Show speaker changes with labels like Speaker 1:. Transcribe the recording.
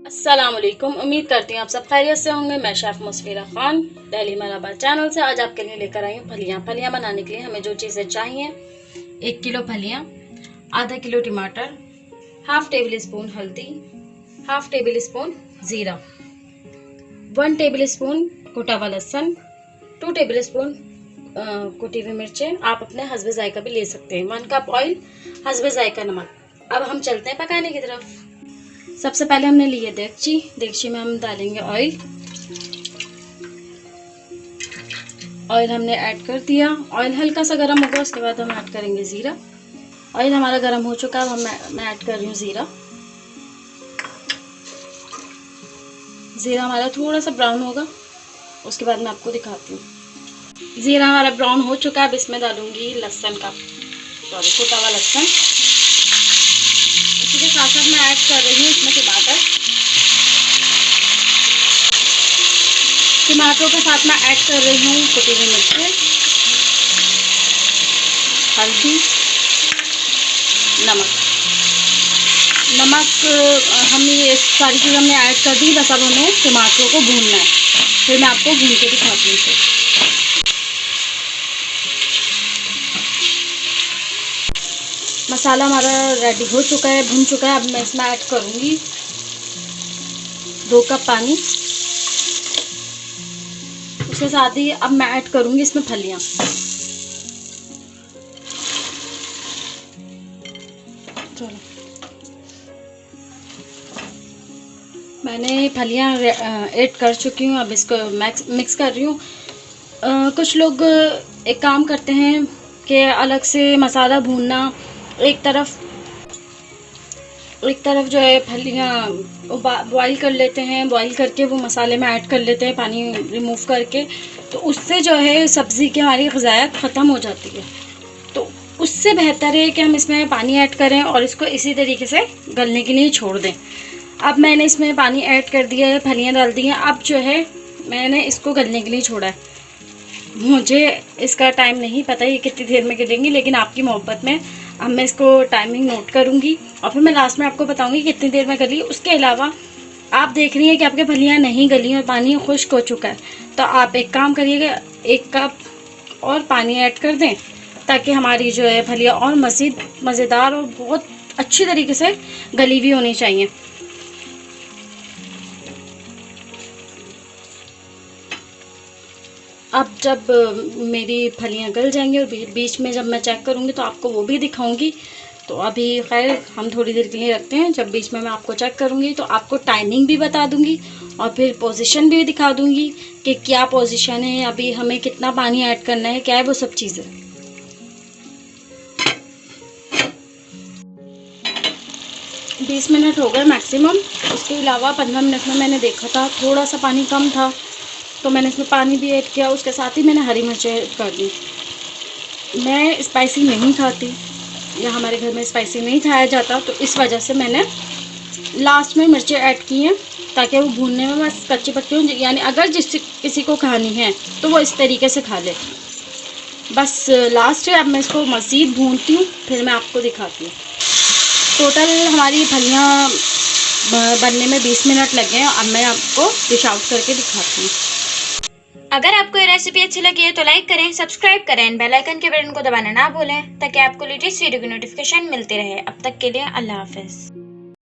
Speaker 1: अस्सलाम वालेकुम। उम्मीद करती हूँ आप सब खैरियत से होंगे। मैं शेफ़ मुस्फिरा खान दिल्ली मराबा चैनल से आज आपके लिए लेकर आई हूँ फलियाँ बनाने के लिए हमें जो चीज़ें चाहिए 1 किलो फलियाँ, आधा किलो टमाटर, हाफ टेबल स्पून हल्दी, हाफ टेबल स्पून ज़ीरा, 1 टेबल स्पून कुटा हुआ लहसुन, 2 टेबल स्पून कुटी हुई मिर्चें। आप अपने हस्बे जायका भी ले सकते हैं। 1 कप ऑयल, हस्बे जायका नमक। अब हम चलते हैं पकाने की तरफ। सबसे पहले हमने ली है देगची में हम डालेंगे ऑयल। ऑयल हमने ऐड कर दिया। ऑयल हल्का सा गर्म होगा, उसके बाद हम ऐड करेंगे ज़ीरा। ऑयल हमारा गर्म हो चुका है। अब मैं ऐड कर रही हूँ ज़ीरा। ज़ीरा हमारा थोड़ा सा ब्राउन होगा, उसके बाद मैं आपको दिखाती हूँ। ज़ीरा हमारा ब्राउन हो चुका है। अब इसमें डालूंगी कुटा हुआ लहसुन। इसी के साथ साथ मैं ऐड कर रही हूँ इसमें टमाटरों के साथ मैं ऐड कर रही हूँ कुटी हुई मिर्चें, हल्दी, नमक। हम ये सारी चीज़ हमने ऐड कर दी। बस अब हमें टमाटरों को भूनना है, फिर मैं आपको भून के दिखाती हूँ। मसाला हमारा रेडी हो चुका है, भून चुका है। अब मैं इसमें ऐड करूँगी 2 कप पानी। उसके साथ ही अब मैं ऐड करूँगी इसमें फलियाँ। चलो, मैंने फलियाँ ऐड कर चुकी हूँ। अब इसको मिक्स कर रही हूँ। कुछ लोग एक काम करते हैं कि अलग से मसाला भूनना, एक तरफ जो है फलियाँ बॉईल कर लेते हैं। बॉईल करके वो मसाले में ऐड कर लेते हैं, पानी रिमूव करके। तो उससे जो है सब्ज़ी की हमारी ग़िज़ायत ख़त्म हो जाती है। तो उससे बेहतर है कि हम इसमें पानी ऐड करें और इसको इसी तरीके से गलने के लिए छोड़ दें। अब मैंने इसमें पानी ऐड कर दिया है, फलियाँ डाल दी हैं। अब जो है मैंने इसको गलने के लिए छोड़ा है। मुझे इसका टाइम नहीं पता ये कितनी देर में गलेंगी, लेकिन आपकी मोहब्बत में अब मैं इसको टाइमिंग नोट करूँगी और फिर मैं लास्ट में आपको बताऊँगी कितनी देर में गली। उसके अलावा आप देख रही हैं कि आपके फलियाँ नहीं गली और पानी खुश्क हो चुका है, तो आप एक काम करिएगा, 1 कप और पानी ऐड कर दें, ताकि हमारी जो है फलियाँ और मज़ीद मज़ेदार और बहुत अच्छी तरीके से गली हुई होनी चाहिए। अब जब मेरी फलियाँ गल जाएंगी और बीच में जब मैं चेक करूँगी तो आपको वो भी दिखाऊंगी। तो अभी खैर हम थोड़ी देर के लिए रखते हैं। जब बीच में मैं आपको चेक करूँगी तो आपको टाइमिंग भी बता दूँगी और फिर पोजीशन भी दिखा दूँगी कि क्या पोजीशन है, अभी हमें कितना पानी ऐड करना है, क्या है वो सब चीज़ें। 20 मिनट हो गए मैक्सिमम। उसके अलावा 15 मिनट में मैंने देखा था थोड़ा सा पानी कम था, तो मैंने इसमें पानी भी ऐड किया। उसके साथ ही मैंने हरी मिर्चें ऐड कर दी। मैं स्पाइसी नहीं खाती, या हमारे घर में स्पाइसी नहीं खाया जाता, तो इस वजह से मैंने लास्ट में मिर्चें ऐड की हैं, ताकि वो भूनने में बस कच्ची पक्की हो। यानी अगर किसी को खानी है तो वो इस तरीके से खा ले। बस लास्ट है। अब मैं इसको मज़ीद भूनती हूँ, फिर मैं आपको दिखाती हूँ। टोटल हमारी फलियाँ बनने में 20 मिनट लगे हैं। अब मैं आपको डिश आउट करके दिखाती हूँ।
Speaker 2: अगर आपको ये रेसिपी अच्छी लगी है तो लाइक करें, सब्सक्राइब करें, बेल आइकन के बटन को दबाना ना भूलें, ताकि आपको लेटेस्ट वीडियो की नोटिफिकेशन मिलती रहे। अब तक के लिए अल्लाह हाफिज़।